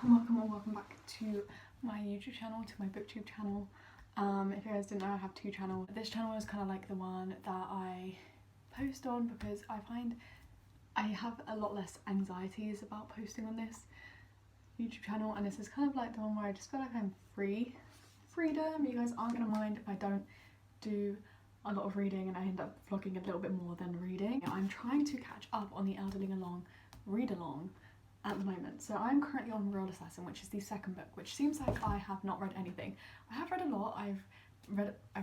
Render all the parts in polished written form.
and welcome back to my YouTube channel, to my booktube channel. If you guys didn't know, I have two channels. This channel is kind of like the one that I post on because I find I have a lot less anxieties about posting on this YouTube channel, and this is kind of like the one where I just feel like I'm freedom. You guys aren't gonna mind if I don't do a lot of reading and I end up vlogging a little bit more than reading. I'm trying to catch up on the Elderling Along read along at the moment. So I'm currently on Royal Assassin, which is the second book, which seems like I have not read anything. I have read a lot. I've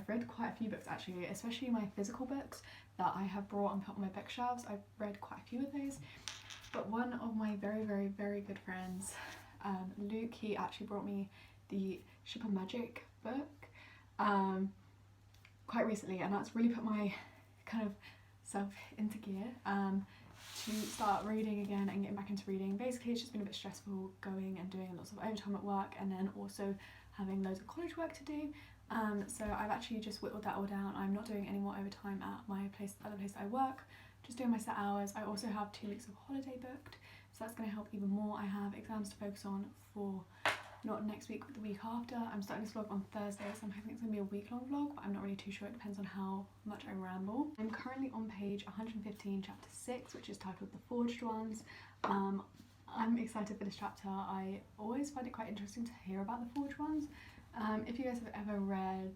read quite a few books actually, especially my physical books that I have brought and put on my bookshelves. I've read quite a few of those. But one of my very good friends, Luke, he actually brought me the Ship of Magic book quite recently, and that's really put my kind of self into gear to start reading again and getting back into reading. Basically it's just been a bit stressful going and doing lots of overtime at work and then also having loads of college work to do. So I've actually just whittled that all down. I'm not doing any more overtime at my place, other place that I work, just doing my set hours. I also have 2 weeks of holiday booked, so that's going to help even more. I have exams to focus on for not next week but the week after. I'm starting this vlog on Thursday, so I'm hoping it's going to be a week-long vlog, but I'm not really too sure. It depends on how much I ramble. I'm currently on page 115, chapter 6, which is titled The Forged Ones. I'm excited for this chapter. I always find it quite interesting to hear about the Forged Ones. If you guys have ever read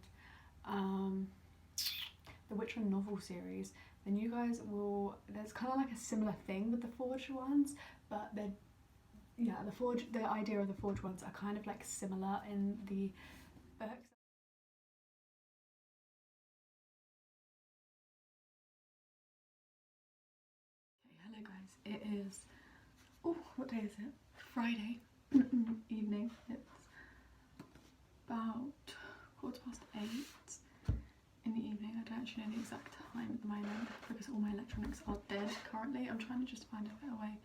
the Witcher novel series, then you guys will, there's kind of like a similar thing with the Forged Ones, but they're, yeah, the idea of the Forged Ones are kind of like similar in the books. Okay, hello guys, it is, oh, what day is it? Friday evening. It's about 8:15 in the evening. I don't actually know the exact time at the moment because all my electronics are dead currently. I'm trying to just find a better way.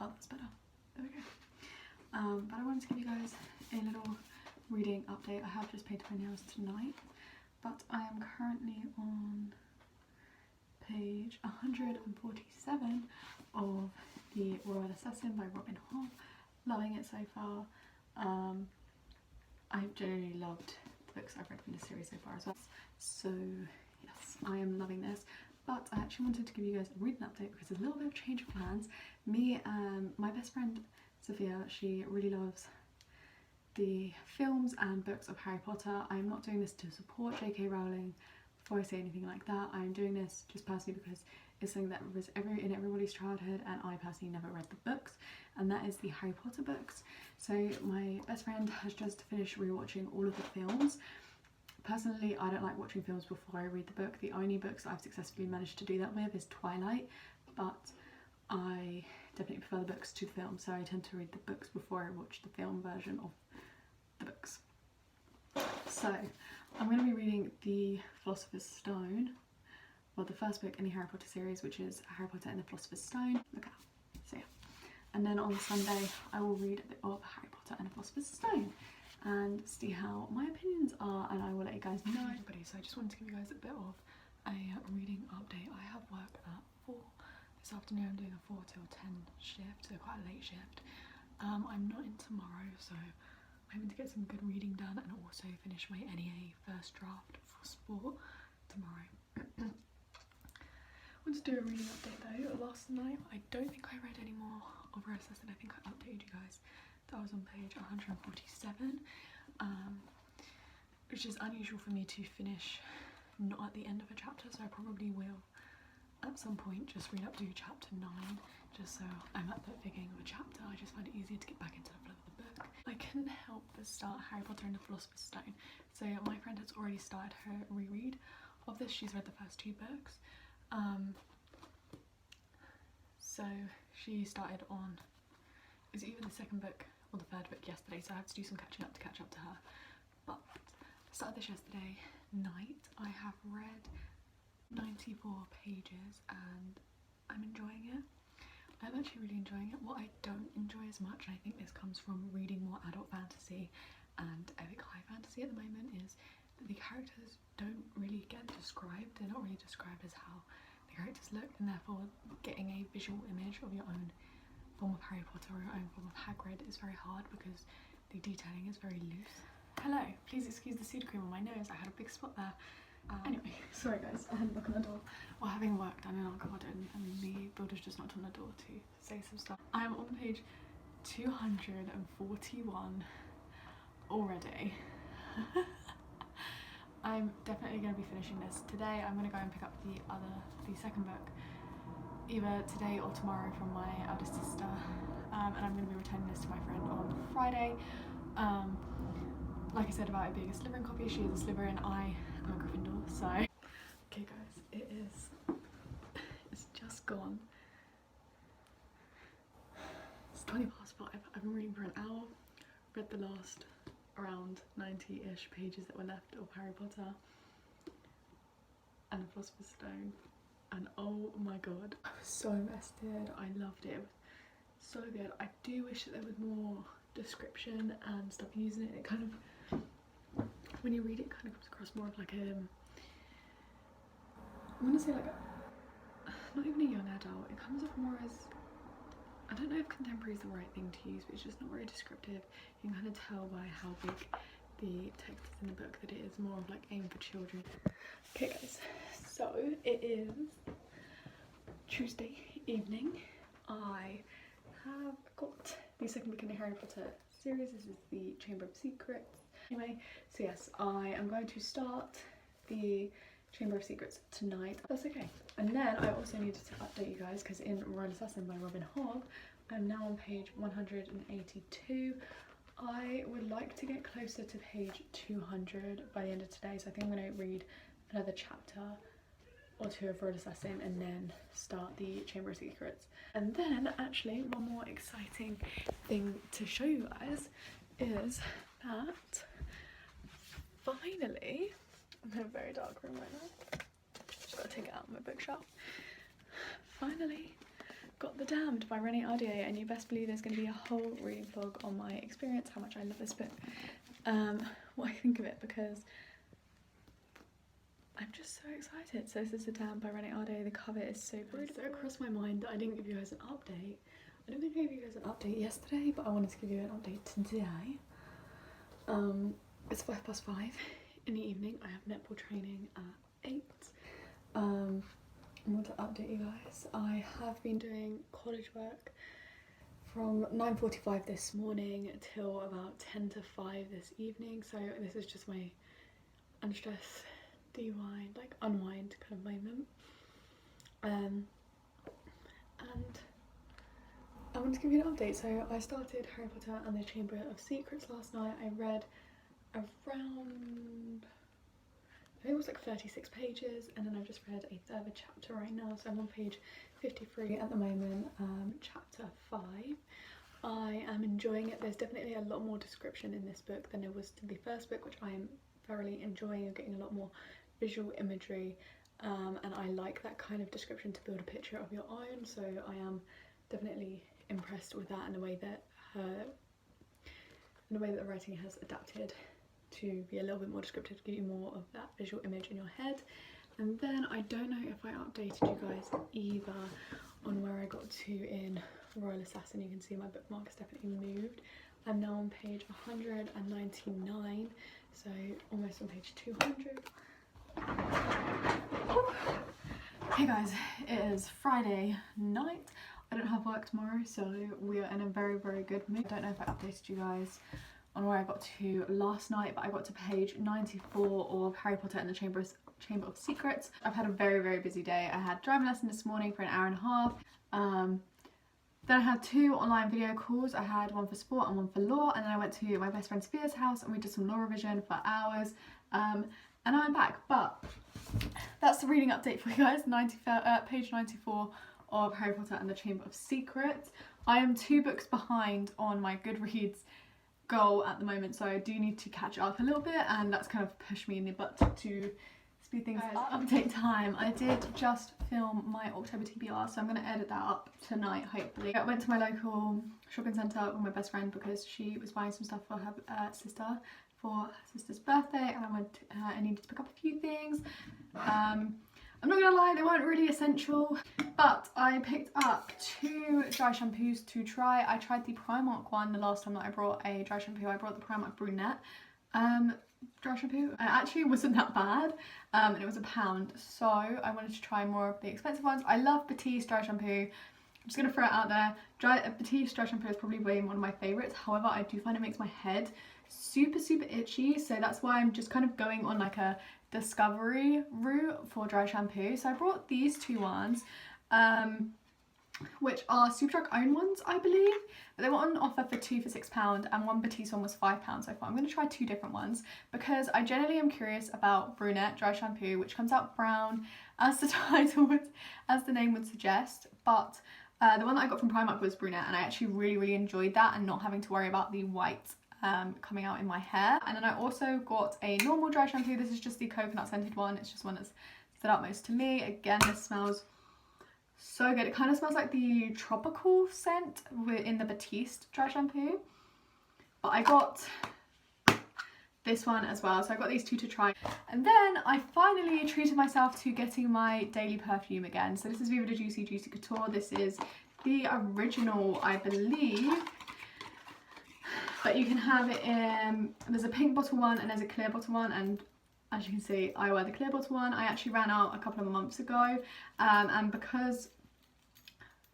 Oh, that's better. There we go. But I wanted to give you guys a little reading update. I have just painted my nails tonight, but I am currently on page 147 of the Royal Assassin by Robin Hobb. Loving it so far. I've generally loved the books I've read from this series so far as well. So yes, I am loving this. But I actually wanted to give you guys a reading update because there's a little bit of change of plans. Me and my best friend Sophia, she really loves the films and books of Harry Potter. I'm not doing this to support JK Rowling. Before I say anything like that, I'm doing this just personally because it's something that was in everybody's childhood, and I personally never read the books, and that is the Harry Potter books. So my best friend has just finished rewatching all of the films. Personally, I don't like watching films before I read the book. The only books I've successfully managed to do that with is Twilight, but I definitely prefer the books to the film, so I tend to read the books before I watch the film version of the books. So I'm going to be reading The Philosopher's Stone, well, the first book in the Harry Potter series, which is Harry Potter and the Philosopher's Stone. Look out. So yeah. And then on Sunday I will read a bit of Harry Potter and the Philosopher's Stone and see how my opinions are, and I will let you guys know. Everybody, so I just wanted to give you guys a bit of a reading update. I have work at 4 this afternoon. I'm doing a 4 till 10 shift, so quite a late shift. I'm not in tomorrow, so I'm hoping to get some good reading done and also finish my NEA first draft for sport tomorrow. I wanted to do a reading update though. Last night I don't think I read any more of Royal Assassin. I think I updated you guys that I was on page 147, which is unusual for me to finish not at the end of a chapter, so I probably will at some point just read up to chapter 9, just so I'm at the beginning of a chapter. I just find it easier to get back into the flow of the book. I couldn't help but start Harry Potter and the Philosopher's Stone. So my friend has already started her reread of this. She's read the first 2 books. So she started on, is it either the second book or the third book yesterday, so I have to do some catching up to catch up to her. But I started this yesterday night. I have read 94 pages and I'm enjoying it. I'm actually really enjoying it. What I don't enjoy as much, and I think this comes from reading more adult fantasy and epic high fantasy at the moment, is that the characters don't really get described. They're not really described as how the characters look, and therefore getting a visual image of your own form of Harry Potter or your own form of Hagrid is very hard because the detailing is very loose. Hello, please excuse the Sudocrem on my nose, I had a big spot there. Anyway, sorry guys, I had a knock on the door. We're having work done in our garden and the builder's just knocked on the door to say some stuff. I am on page 241 already. I'm definitely going to be finishing this today. I'm going to go and pick up the second book either today or tomorrow from my eldest sister, and I'm going to be returning this to my friend on Friday. Like I said about it being a Slytherin copy, she is a Slytherin, I am a Gryffindor, so. Okay guys, it's just gone. It's 5:20. I've been reading for an hour, read the last around 90-ish pages that were left of Harry Potter and the Philosopher's Stone, and oh my god, I was so invested. I loved it. It was so good. I do wish that there was more description and stuff using it. It kind of, when you read it, kind of comes across more of like a, I want to say like not even a young adult. It comes off more as, I don't know if contemporary is the right thing to use, but it's just not very descriptive. You can kind of tell by how big the text is in the book that it is more of like aimed for children. Okay guys, so it is Tuesday evening. I have got the second book in the Harry Potter series. This is the Chamber of Secrets. Anyway, so yes, I am going to start the Chamber of Secrets tonight. That's okay. And then I also needed to update you guys because in Royal Assassin by Robin Hogg, I'm now on page 182. I would like to get closer to page 200 by the end of today, so I think I'm going to read another chapter or two of Royal Assassin and then start the Chamber of Secrets. And then actually one more exciting thing to show you guys is that finally, I'm in a very dark room right now, just gotta take it out of my bookshelf. Finally got The Damned by Renée Ahdieh, and you best believe there's going to be a whole reading vlog on my experience, how much I love this book, what I think of it, because I'm just so excited. So this is The Damned by Renée Ahdieh. The cover is so beautiful. So it crossed my mind that I didn't give you guys an update. I don't think I gave you guys an update yesterday, but I wanted to give you an update today. It's 5:05 in the evening. I have netball training at 8. I want to update you guys. I have been doing college work from 9:45 this morning till about 10 to 5 this evening. So this is just my unstress, dewind, like unwind kind of moment. And I want to give you an update. So I started Harry Potter and the Chamber of Secrets last night. I read around, I think it was like 36 pages, and then I've just read a third chapter right now, so I'm on page 53 at the moment, chapter 5. I am enjoying it. There's definitely a lot more description in this book than there was in the first book, which I am thoroughly enjoying. I'm getting a lot more visual imagery, and I like that kind of description to build a picture of your own, so I am definitely impressed with that, and the way that the writing has adapted to be a little bit more descriptive, to give you more of that visual image in your head. And then I don't know if I updated you guys either on where I got to in Royal Assassin. You can see my bookmark has definitely moved. I'm now on page 199, so almost on page 200. Hey guys, it is Friday night. I don't have work tomorrow, so we are in a very, very good mood. I don't know if I updated you guys on where I got to last night, but I got to page 94 of Harry Potter and the Chamber of Secrets. I've had a very, very busy day. I had driving lesson this morning for an hour and a half. Then I had 2 online video calls. I had one for sport and one for law, and then I went to my best friend Sophia's house and we did some law revision for hours. And now I'm back, but that's the reading update for you guys. Page 94 of Harry Potter and the Chamber of Secrets. I am 2 books behind on my Goodreads goal at the moment, so I do need to catch up a little bit, and that's kind of pushed me in the butt to speed things up. Update time. I did just film my October TBR, so I'm going to edit that up tonight, hopefully. I went to my local shopping centre with my best friend because she was buying some stuff for her sister for her sister's birthday, and I needed to pick up a few things. I'm not gonna lie, they weren't really essential, but I picked up 2 dry shampoos to try. I tried the Primark one the last time that I brought a dry shampoo. I brought the Primark Brunette dry shampoo. It actually wasn't that bad, and it was £1, so I wanted to try more of the expensive ones. I love Batiste dry shampoo. I'm just gonna throw it out there. Batiste dry shampoo is probably one of my favourites. However, I do find it makes my head super itchy, so that's why I'm just kind of going on like a discovery route for dry shampoo. So I brought these 2 ones, which are Superdrug own ones, I believe, but they were on offer for 2 for £6, and one Batiste one was £5 so far. I'm going to try 2 different ones because I generally am curious about Brunette dry shampoo, which comes out brown as the title would, as the name would suggest, but the one that I got from Primark was Brunette, and I actually really enjoyed that, and not having to worry about the white coming out in my hair. And then I also got a normal dry shampoo. This is just the coconut scented one. It's just one that's stood out most to me. Again, this smells so good. It kind of smells like the tropical scent in the Batiste dry shampoo, but I got this one as well, so I got these 2 to try. And then I finally treated myself to getting my daily perfume again. So this is Viva La Juicy Juicy Couture. This is the original, I believe, but you can have it in, there's a pink bottle one and there's a clear bottle one, and as you can see, I wear the clear bottle one. I actually ran out a couple of months ago, and because,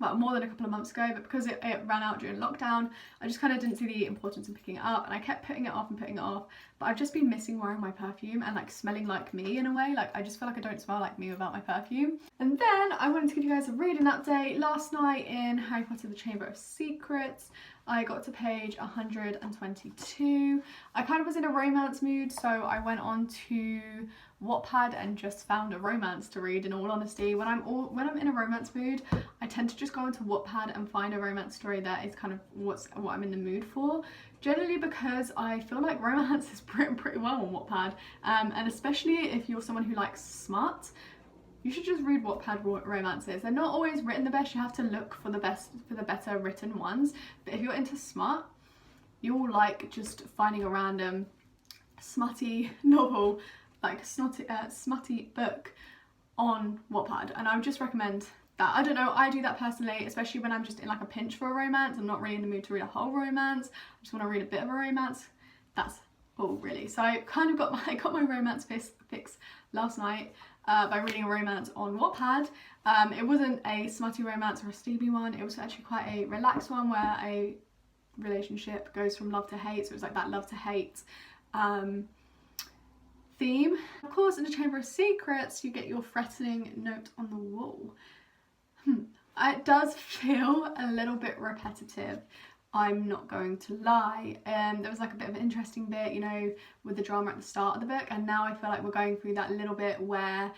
well, more than a couple of months ago, but because it ran out during lockdown, I just kind of didn't see the importance in picking it up, and I kept putting it off and putting it off, but I've just been missing wearing my perfume and like smelling like me in a way. Like, I just feel like I don't smell like me without my perfume. And then I wanted to give you guys a reading update. Last night in Harry Potter the Chamber of Secrets, I got to page 122. I kind of was in a romance mood, so I went on to Wattpad and just found a romance to read, in all honesty. When I'm in a romance mood, I tend to just go into Wattpad and find a romance story that is kind of what I'm in the mood for. Generally because I feel like romance is written pretty well on Wattpad, and especially if you're someone who likes smut, you should just read Wattpad romances. They're not always written the best. You have to look for the better written ones. But if you're into smut, you'll like just finding a random smutty novel, like smutty book on Wattpad, and I would just recommend that. I don't know, I do that personally, especially when I'm just in like a pinch for a romance. I'm not really in the mood to read a whole romance. I just want to read a bit of a romance. That's all really. So I kind of got my romance fix last night by reading a romance on Wattpad. It wasn't a smutty romance or a steamy one. It was actually quite a relaxed one where a relationship goes from love to hate. So it was like that love to hate theme. Of course, in the Chamber of Secrets, you get your threatening note on the wall. It does feel a little bit repetitive, I'm not going to lie. There was like a bit of an interesting bit, you know, with the drama at the start of the book, and now I feel like we're going through that little bit where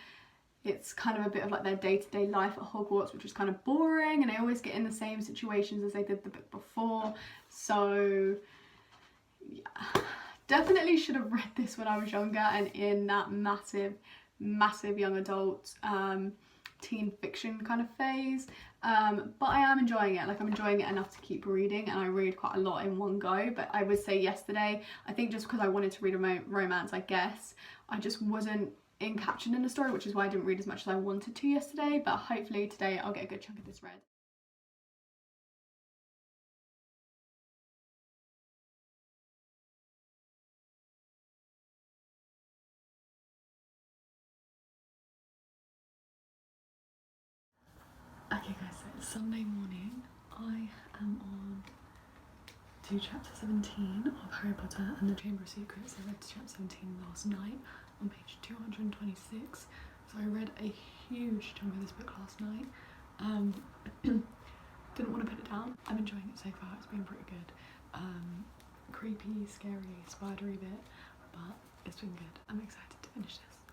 it's kind of a bit of like their day-to-day life at Hogwarts, which is kind of boring, and they always get in the same situations as they did the book before. So yeah, definitely should have read this when I was younger and in that massive young adult teen fiction kind of phase, but I am enjoying it. Like, I'm enjoying it enough to keep reading, and I read quite a lot in one go. But I would say yesterday, I think just because I wanted to read a romance, I guess I just wasn't captured in the story, which is why I didn't read as much as I wanted to yesterday. But hopefully today I'll get a good chunk of this read. Okay guys, so it's Sunday morning. I am on to chapter 17 of Harry Potter and the Chamber of Secrets. I read chapter 17 last night on page 226. So I read a huge chunk of this book last night. Didn't want to put it down. I'm enjoying it so far. It's been pretty good. Creepy, scary, spidery bit, but it's been good. I'm excited to finish this.